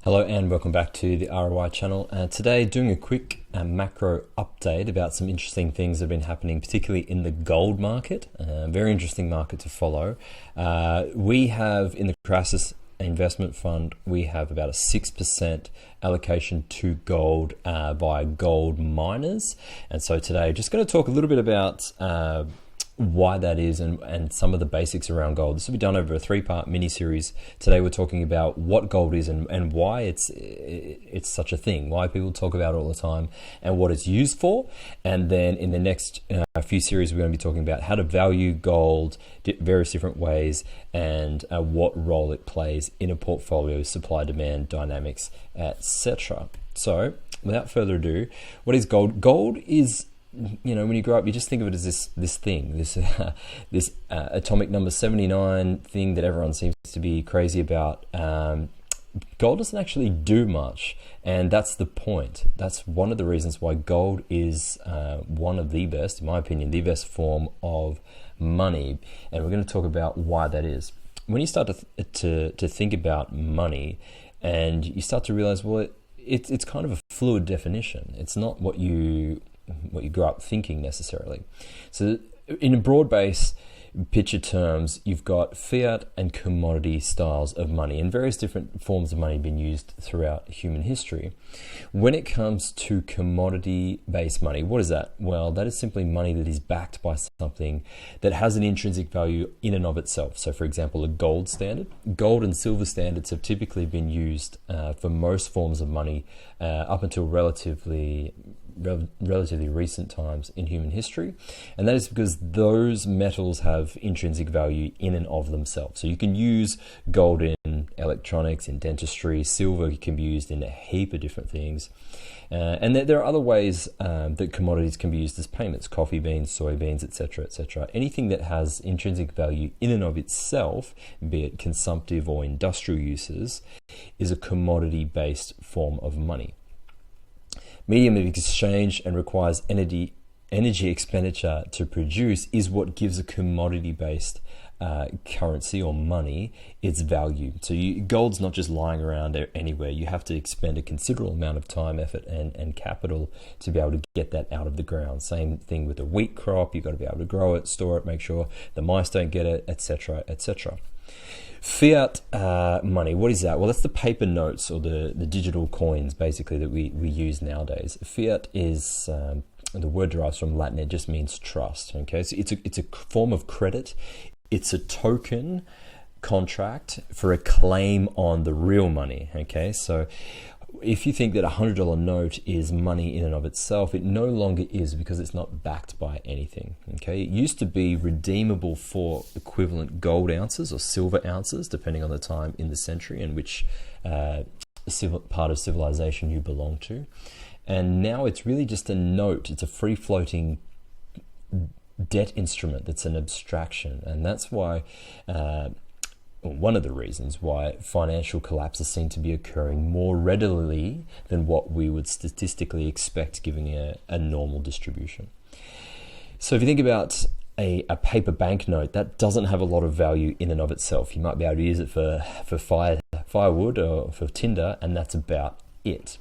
Hello and welcome back to the ROI channel. Today doing a quick macro update about some interesting things that have been happening, particularly in the gold market. Very interesting market to follow. We have in the Crisis Investment Fund, we have about a 6% allocation to gold by gold miners. And so today just going to talk a little bit about why that is and some of the basics around gold. This will be done over a 3-part mini-series. Today we're talking about what gold is and why it's such a thing, why people talk about it all the time and what it's used for. And then in the next few series we're going to be talking about how to value gold, various different ways, and what role it plays in a portfolio, supply demand dynamics, etc. So without further ado, what is gold? Gold is, you know, when you grow up, you just think of it as this thing, this atomic number 79 thing that everyone seems to be crazy about. Gold doesn't actually do much, and that's the point. That's one of the reasons why gold is one of the best, in my opinion, the best form of money. And we're going to talk about why that is. When you start to think about money, and you start to realize, well, it's kind of a fluid definition. It's not what you grow up thinking necessarily. So in a broad base picture terms, you've got fiat and commodity styles of money, and various different forms of money have been used throughout human history. When it comes to commodity-based money, what is that? Well, that is simply money that is backed by something that has an intrinsic value in and of itself. So for example, a gold standard. Gold and silver standards have typically been used for most forms of money up until relatively recent times in human history, and that is because those metals have intrinsic value in and of themselves. So you can use gold in electronics, in dentistry. Silver can be used in a heap of different things, and there are other ways that commodities can be used as payments: coffee beans, soybeans, etc., etc. Anything that has intrinsic value in and of itself, be it consumptive or industrial uses, is a commodity-based form of money. Medium of exchange and requires energy expenditure to produce is what gives a commodity-based currency or money its value. So gold's not just lying around anywhere. You have to expend a considerable amount of time, effort, and capital to be able to get that out of the ground. Same thing with a wheat crop. You've got to be able to grow it, store it, make sure the mice don't get it, etc., etc. Fiat money, what is that? Well, that's the paper notes or the digital coins basically that we use nowadays. Fiat is, the word derives from Latin, it just means trust. Okay, so it's a form of credit. It's a token contract for a claim on the real money. Okay, so if you think that a $100 note is money in and of itself, it no longer is, because it's not backed by anything. Okay, it used to be redeemable for equivalent gold ounces or silver ounces, depending on the time in the century and which part of civilization you belong to. And now it's really just a note. It's a free-floating debt instrument that's an abstraction, and that's why one of the reasons why financial collapses seem to be occurring more readily than what we would statistically expect given a normal distribution. So if you think about a paper banknote, that doesn't have a lot of value in and of itself. You might be able to use it for firewood or for tinder, and that's about it.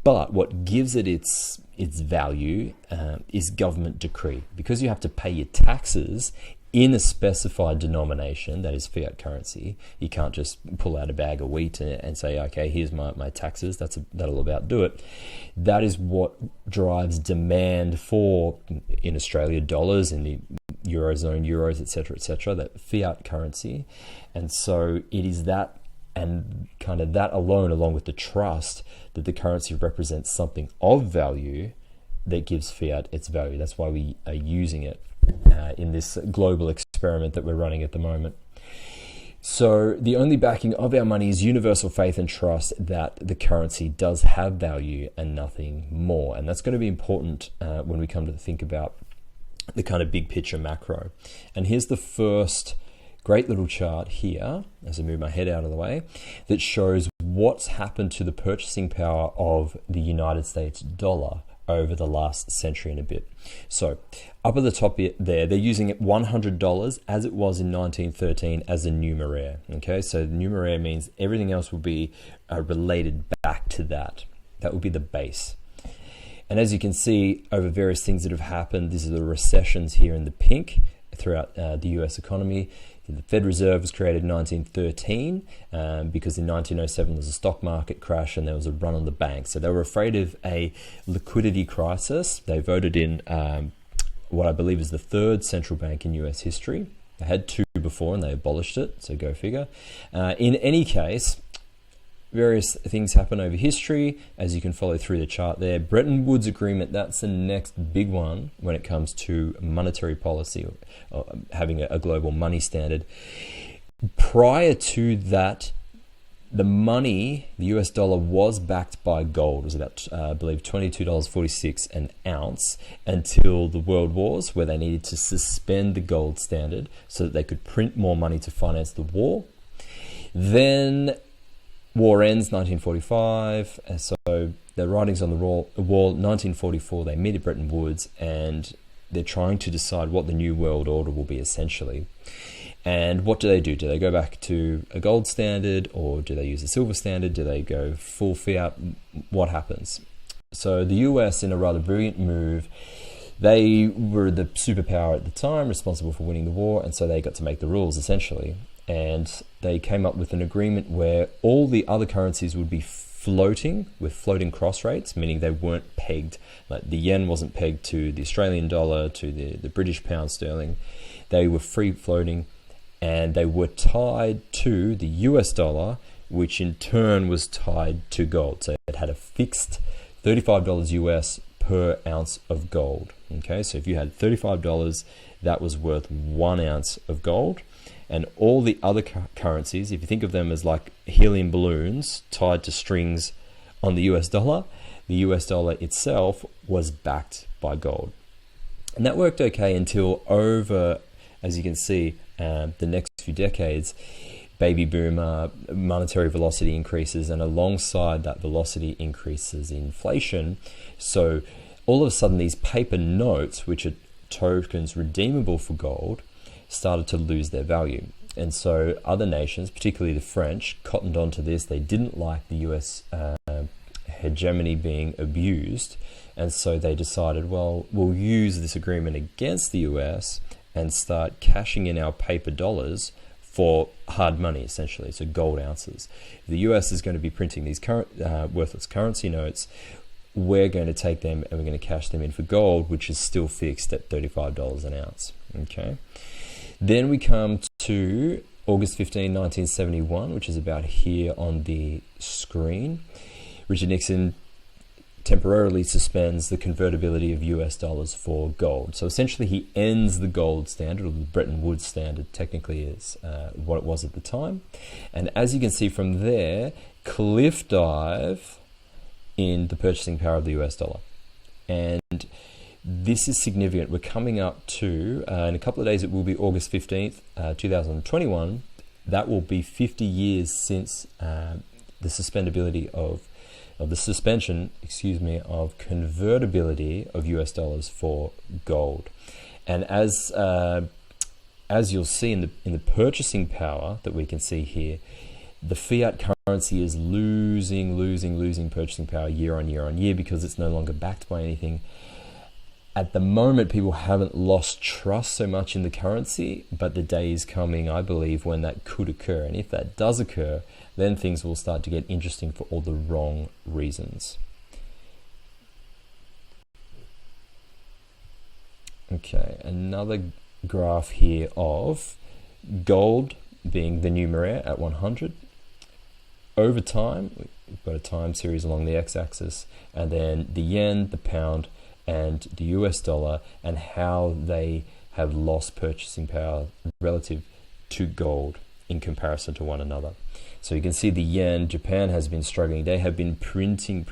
But what gives it its value is government decree. Because you have to pay your taxes in a specified denomination, that is fiat currency. You can't just pull out a bag of wheat and say, okay, here's my taxes, that'll about do it. That is what drives demand for, in Australia, dollars, in the Eurozone, euros, etc., that fiat currency. And so it is that, and kind of that alone, along with the trust that the currency represents something of value, that gives fiat its value. That's why we are using it in this global experiment that we're running at the moment. So the only backing of our money is universal faith and trust that the currency does have value and nothing more. And that's going to be important when we come to think about the kind of big picture macro. And here's the first great little chart here, as I move my head out of the way, that shows what's happened to the purchasing power of the United States dollar over the last century and a bit. So up at the top there, they're using it $100 as it was in 1913 as a numeraire. Okay, so numeraire means everything else will be related back to that. That will be the base. And as you can see, over various things that have happened, these are the recessions here in the pink throughout the US economy. The Fed Reserve was created in 1913 because in 1907 there was a stock market crash and there was a run on the banks. So they were afraid of a liquidity crisis. They voted in what I believe is the third central bank in US history. They had two before and they abolished it, so go figure. In any case, various things happen over history, as you can follow through the chart there. Bretton Woods Agreement, that's the next big one when it comes to monetary policy, or having a global money standard. Prior to that, the money, the US dollar, was backed by gold. It was about, I believe, $22.46 an ounce until the World Wars, where they needed to suspend the gold standard so that they could print more money to finance the war. Then war ends 1945, and so the writings on the wall, 1944, they meet at Bretton Woods and they're trying to decide what the new world order will be essentially. And what do? Do they go back to a gold standard, or do they use a silver standard? Do they go full fiat? What happens? So the US, in a rather brilliant move, they were the superpower at the time, responsible for winning the war, and so they got to make the rules essentially. And they came up with an agreement where all the other currencies would be floating with floating cross rates, meaning they weren't pegged. Like the yen wasn't pegged to the Australian dollar, to the British pound sterling. They were free floating, and they were tied to the US dollar, which in turn was tied to gold. So it had a fixed $35 US per ounce of gold. Okay, so if you had $35, that was worth 1 ounce of gold. And all the other currencies, if you think of them as like helium balloons tied to strings on the US dollar, the US dollar itself was backed by gold. And that worked okay until over, as you can see, the next few decades, baby boomer, monetary velocity increases, and alongside that velocity increases inflation. So all of a sudden these paper notes, which are tokens redeemable for gold, started to lose their value. And so other nations, particularly the French, cottoned onto this. They didn't like the US hegemony being abused, and so they decided, well, we'll use this agreement against the US and start cashing in our paper dollars for hard money, essentially, so gold ounces. If the US is going to be printing these worthless currency notes, we're going to take them and we're going to cash them in for gold, which is still fixed at $35 an ounce. Okay. Then we come to August 15, 1971, which is about here on the screen. Richard Nixon temporarily suspends the convertibility of US dollars for gold. So essentially he ends the gold standard, or the Bretton Woods standard technically is what it was at the time. And as you can see from there, cliff dive in the purchasing power of the US dollar. And this is significant. We're coming up to, in a couple of days, it will be August 15th, 2021. That will be 50 years since the suspendability of the suspension, of convertibility of US dollars for gold. And as you'll see in the purchasing power that we can see here, the fiat currency is losing purchasing power year on year because it's no longer backed by anything. At the moment, people haven't lost trust so much in the currency, but the day is coming, I believe, when that could occur. And if that does occur, then things will start to get interesting for all the wrong reasons. Okay, another graph here of gold being the numeraire at 100. Over time, we've got a time series along the x-axis, and then the yen, the pound, and the US dollar, and how they have lost purchasing power relative to gold in comparison to one another. So you can see the yen, Japan has been struggling. They have been printing.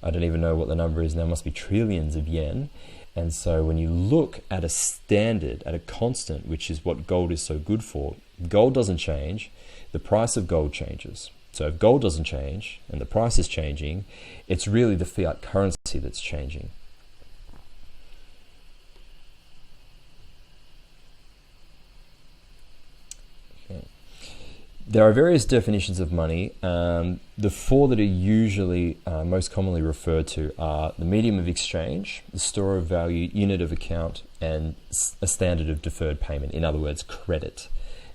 I don't even know what the number is now, must be trillions of yen. And so when you look at a standard, at a constant, which is what gold is so good for, gold doesn't change, the price of gold changes. So if gold doesn't change and the price is changing, it's really the fiat currency that's changing. There are various definitions of money. The four that are usually most commonly referred to are the medium of exchange, the store of value, unit of account, and a standard of deferred payment, in other words, credit.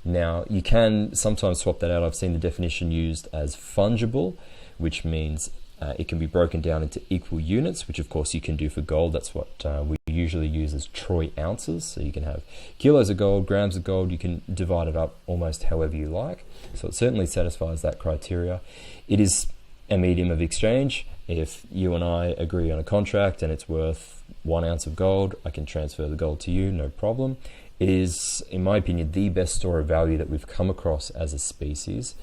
Now, you can sometimes swap that out. I've seen the definition used as fungible, which means it can be broken down into equal units, which of course you can do for gold. That's what we usually use as troy ounces. So you can have kilos of gold, grams of gold. You can divide it up almost however you like. So it certainly satisfies that criteria. It is a medium of exchange. If you and I agree on a contract and it's worth 1 ounce of gold, I can transfer the gold to you, no problem. It is, in my opinion, the best store of value that we've come across as a species.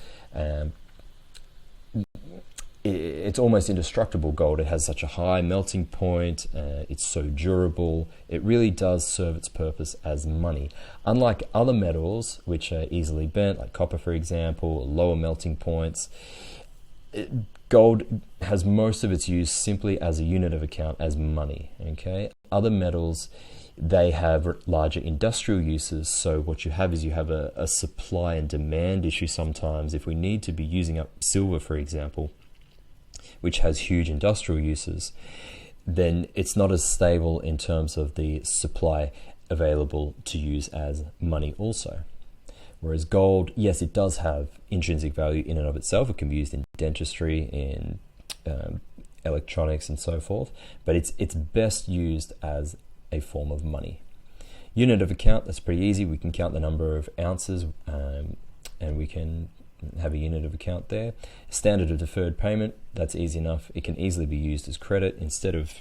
It's almost indestructible, gold. It has such a high melting point. It's so durable. It really does serve its purpose as money. Unlike other metals, which are easily bent, like copper, for example, lower melting points, gold has most of its use simply as a unit of account, as money. Okay. Other metals, they have larger industrial uses. So what you have is you have a supply and demand issue sometimes. If we need to be using up silver, for example, which has huge industrial uses, then it's not as stable in terms of the supply available to use as money also. Whereas gold, yes, it does have intrinsic value in and of itself. It can be used in dentistry, in electronics and so forth, but it's best used as a form of money. Unit of account, that's pretty easy. We can count the number of ounces and we can have a unit of account there. Standard of deferred payment, that's easy enough. It can easily be used as credit instead of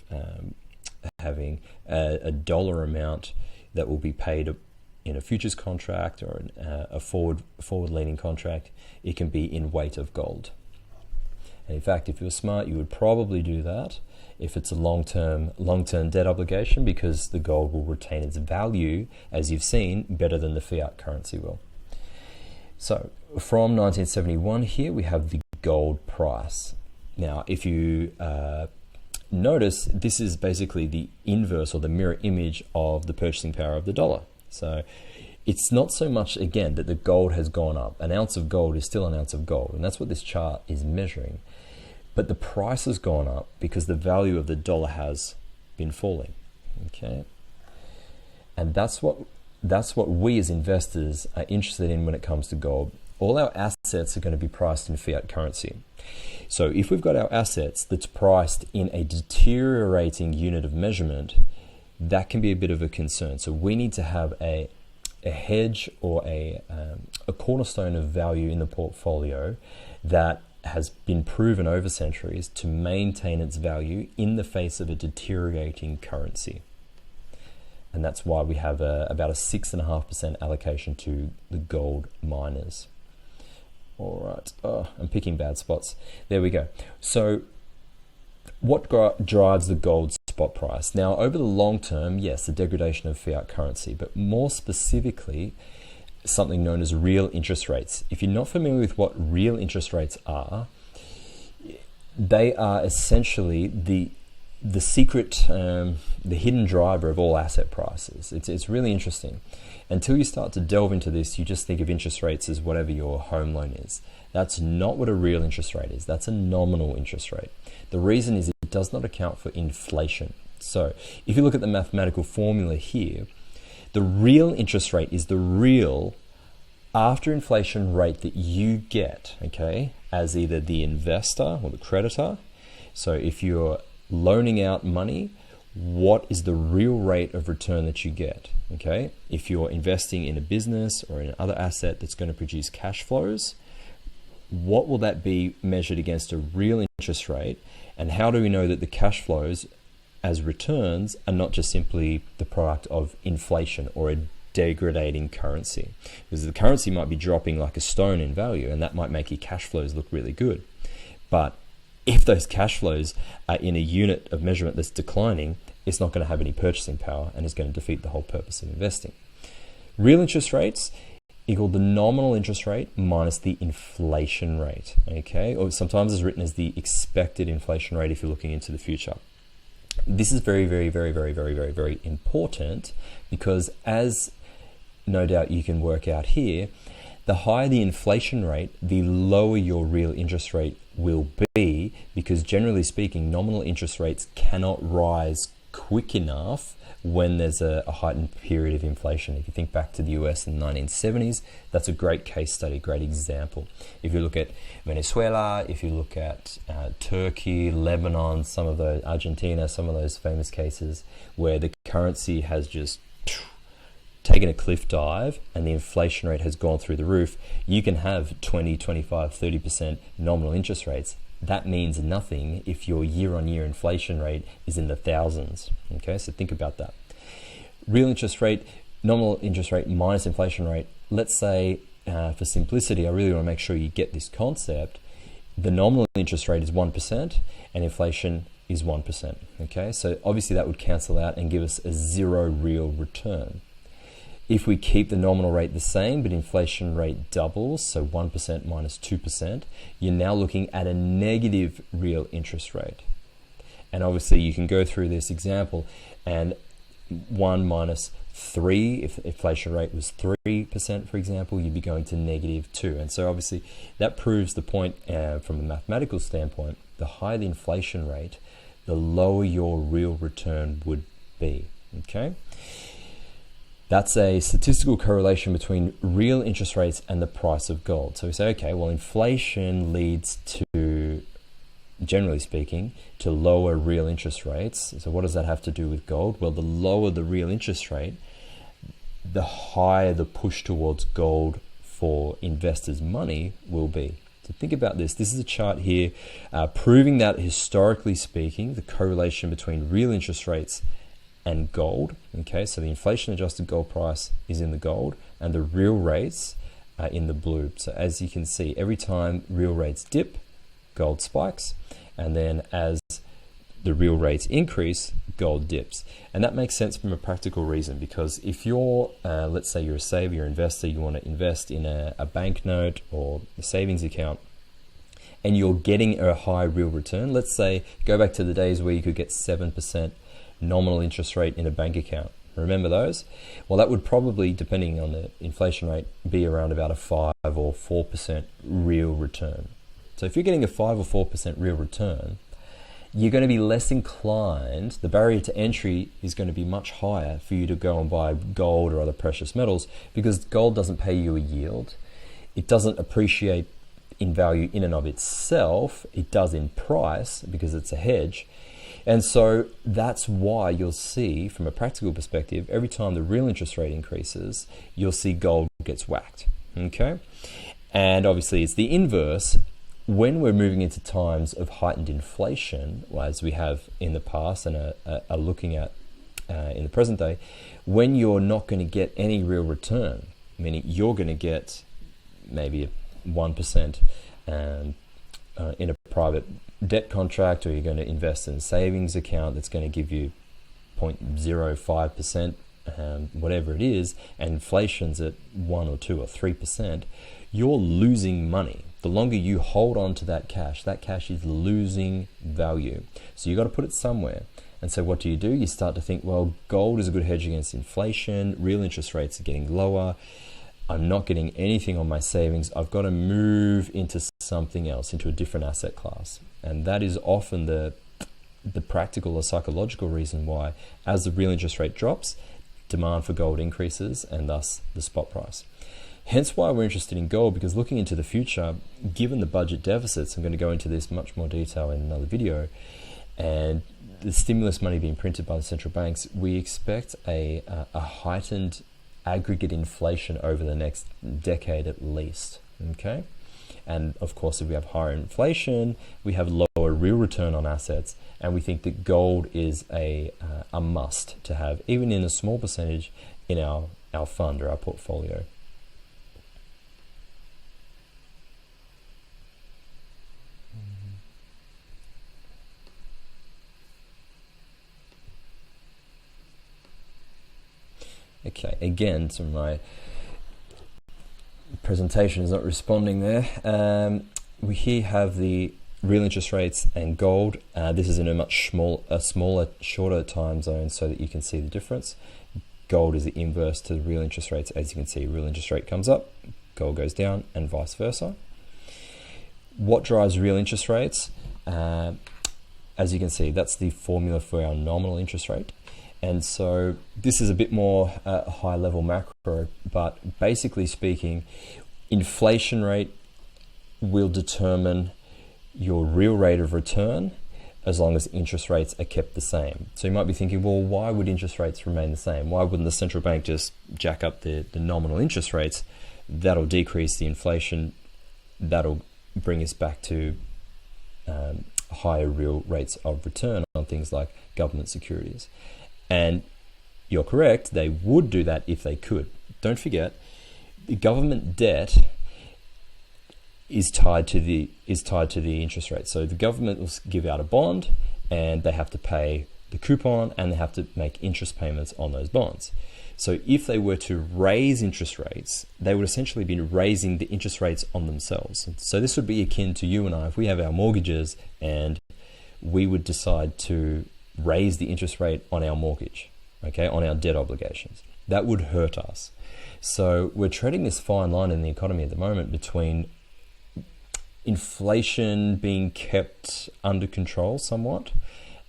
having a dollar amount that will be paid in a futures contract or a forward-leaning contract. It can be in weight of gold. And in fact, if you're smart, you would probably do that if it's a long-term debt obligation, because the gold will retain its value, as you've seen, better than the fiat currency will. So from 1971 here, we have the gold price. Now, if you notice, this is basically the inverse or the mirror image of the purchasing power of the dollar. So it's not so much, again, that the gold has gone up. An ounce of gold is still an ounce of gold, and that's what this chart is measuring. But the price has gone up because the value of the dollar has been falling. Okay, and that's what we as investors are interested in when it comes to gold. All our assets are going to be priced in fiat currency. So if we've got our assets that's priced in a deteriorating unit of measurement, that can be a bit of a concern. So we need to have a hedge or a cornerstone of value in the portfolio that has been proven over centuries to maintain its value in the face of a deteriorating currency. And that's why we have about a 6.5% allocation to the gold miners. All right, I'm picking bad spots. There we go. So what drives the gold spot price? Now, over the long term, yes, the degradation of fiat currency, but more specifically, something known as real interest rates. If you're not familiar with what real interest rates are, they are essentially the secret, the hidden driver of all asset prices. It's really interesting. Until you start to delve into this, you just think of interest rates as whatever your home loan is. That's not what a real interest rate is. That's a nominal interest rate. The reason is it does not account for inflation. So if you look at the mathematical formula here, the real interest rate is the real after inflation rate that you get, okay, as either the investor or the creditor. So if you're loaning out money, what is the real rate of return that you get? Okay, if you're investing in a business or in another asset that's going to produce cash flows, what will that be measured against a real interest rate? And how do we know that the cash flows as returns are not just simply the product of inflation or a degrading currency? Because the currency might be dropping like a stone in value, and that might make your cash flows look really good. But if those cash flows are in a unit of measurement that's declining, it's not going to have any purchasing power and is going to defeat the whole purpose of investing. Real interest rates, equal the nominal interest rate minus the inflation rate, okay? Or sometimes it's written as the expected inflation rate if you're looking into the future. This is very, very, very, very, very, very, very important because, as no doubt you can work out here, the higher the inflation rate, the lower your real interest rate will be, because generally speaking, nominal interest rates cannot rise quick enough when there's a heightened period of inflation. If you think back to the US in the 1970s, that's a great case study, great example. If you look at Venezuela, if you look at Turkey, Lebanon, some of those, Argentina, some of those famous cases where the currency has just taken a cliff dive and the inflation rate has gone through the roof, you can have 20, 25, 30% nominal interest rates. That means nothing if your year-on-year inflation rate is in the thousands. Okay, so think about that. Real interest rate, nominal interest rate minus inflation rate. Let's say, for simplicity, I really want to make sure you get this concept. The nominal interest rate is 1% and inflation is 1%. Okay, so obviously that would cancel out and give us a zero real return. If we keep the nominal rate the same, but inflation rate doubles, so 1% minus 2%, you're now looking at a negative real interest rate. And obviously you can go through this example, and 1 minus 3, if the inflation rate was 3%, for example, you'd be going to negative 2. And so obviously that proves the point from a mathematical standpoint. The higher the inflation rate, the lower your real return would be. Okay? That's a statistical correlation between real interest rates and the price of gold. So we say, okay, well, inflation leads to, generally speaking, to lower real interest rates. So what does that have to do with gold? Well, the lower the real interest rate, the higher the push towards gold for investors' money will be. So think about this. This is a chart here proving that, historically speaking, the correlation between real interest rates and gold. Okay, so the inflation adjusted gold price is in the gold and the real rates are in the blue. So as you can see, every time real rates dip, gold spikes, and then as the real rates increase, gold dips. And that makes sense from a practical reason, because if you're, let's say you're a saver, you're an investor, you want to invest in a banknote or a savings account, and you're getting a high real return. Let's say, go back to the days where you could get 7% nominal interest rate in a bank account. Remember those? Well, that would probably, depending on the inflation rate, be around about a 5 or 4% real return. So if you're getting a 5 or 4% real return, you're going to be less inclined, the barrier to entry is going to be much higher for you to go and buy gold or other precious metals, because gold doesn't pay you a yield. It doesn't appreciate in value in and of itself. It does in price because it's a hedge. And so that's why you'll see, from a practical perspective, every time the real interest rate increases, you'll see gold gets whacked. Okay? And obviously it's the inverse. When we're moving into times of heightened inflation, as we have in the past and are looking at in the present day, when you're not going to get any real return, meaning you're going to get maybe 1% in a private debt contract, or you're going to invest in a savings account that's going to give you 0.05%, whatever it is, and inflation's at 1 or 2 or 3%, you're losing money. The longer you hold on to that cash is losing value. So you've got to put it somewhere. And so what do? You start to think, well, gold is a good hedge against inflation, real interest rates are getting lower, I'm not getting anything on my savings, I've got to move into something else, into a different asset class. And that is often the practical or psychological reason why, as the real interest rate drops, demand for gold increases, and thus the spot price. Hence why we're interested in gold, because looking into the future, given the budget deficits, I'm going to go into this much more detail in another video, and the stimulus money being printed by the central banks, we expect a heightened aggregate inflation over the next decade at least. Okay? And of course, if we have higher inflation, we have lower real return on assets, and we think that gold is a must to have, even in a small percentage in our fund or our portfolio. Okay, again, some of my presentation is not responding there. We here have the real interest rates and gold. This is in a much smaller, shorter time zone so that you can see the difference. Gold is the inverse to the real interest rates. As you can see, real interest rate comes up, gold goes down, and vice versa. What drives real interest rates? As you can see, that's the formula for our nominal interest rate. And so this is a bit more high level macro, but basically speaking, inflation rate will determine your real rate of return as long as interest rates are kept the same. So you might be thinking, well, why would interest rates remain the same? Why wouldn't the central bank just jack up the nominal interest rates? That'll decrease the inflation. That'll bring us back to higher real rates of return on things like government securities. And you're correct, they would do that if they could. Don't forget, the government debt is tied to the interest rate. So the government will give out a bond, and they have to pay the coupon, and they have to make interest payments on those bonds. So if they were to raise interest rates, they would essentially be raising the interest rates on themselves. So this would be akin to you and I if we have our mortgages and we would decide to raise the interest rate on our mortgage, okay, on our debt obligations. That would hurt us. So we're treading this fine line in the economy at the moment between inflation being kept under control somewhat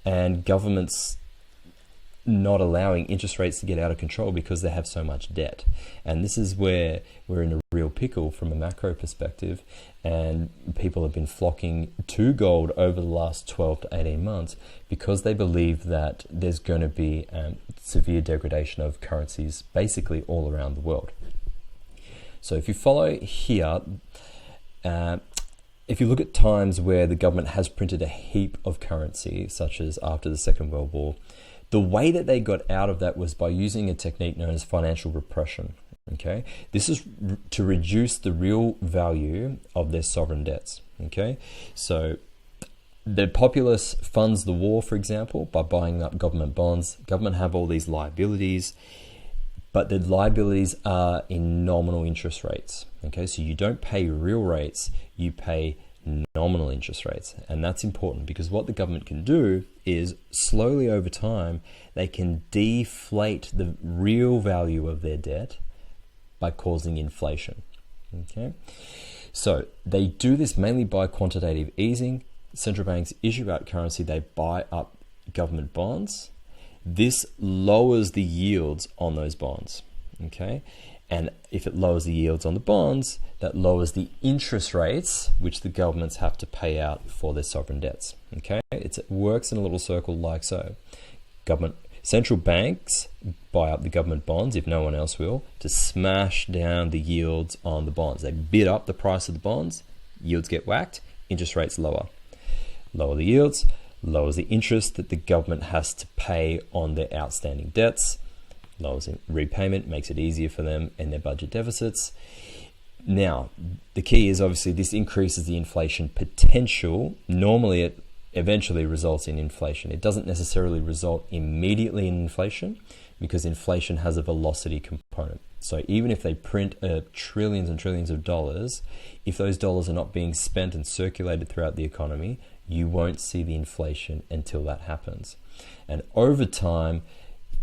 and governments not allowing interest rates to get out of control because they have so much debt. And this is where we're in a real pickle from a macro perspective, and people have been flocking to gold over the last 12 to 18 months because they believe that there's going to be severe degradation of currencies basically all around the world. So if you follow here, if you look at times where the government has printed a heap of currency, such as after the Second World War, the way that they got out of that was by using a technique known as financial repression. Okay, this is to reduce the real value of their sovereign debts. Okay, so the populace funds the war, for example, by buying up government bonds. Government have all these liabilities, but the liabilities are in nominal interest rates. Okay, so you don't pay real rates, you pay nominal interest rates. And that's important because what the government can do is slowly over time, they can deflate the real value of their debt by causing inflation. Okay, so they do this mainly by quantitative easing. Central banks issue out currency, they buy up government bonds. This lowers the yields on those bonds. Okay, and if it lowers the yields on the bonds, that lowers the interest rates which the governments have to pay out for their sovereign debts. Okay, it works in a little circle like so. Central banks buy up the government bonds, if no one else will, to smash down the yields on the bonds. They bid up the price of the bonds, yields get whacked, interest rates lower. Lower the yields, lowers the interest that the government has to pay on their outstanding debts, lowers repayment, makes it easier for them in their budget deficits. Now, the key is obviously this increases the inflation potential. Normally, it eventually results in inflation. It doesn't necessarily result immediately in inflation because inflation has a velocity component. So even if they print trillions and trillions of dollars, if those dollars are not being spent and circulated throughout the economy, you won't see the inflation until that happens. And over time,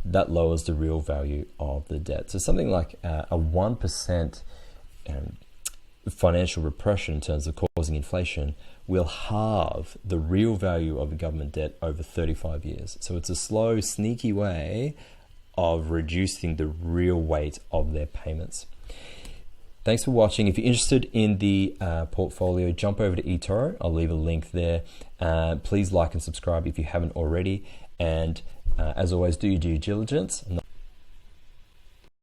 that lowers the real value of the debt. So something like a 1% financial repression in terms of causing inflation will halve the real value of the government debt over 35 years. So it's a slow, sneaky way of reducing the real weight of their payments. Thanks for watching. If you're interested in the portfolio, jump over to eToro. I'll leave a link there. Please like and subscribe if you haven't already. And as always, do your due diligence.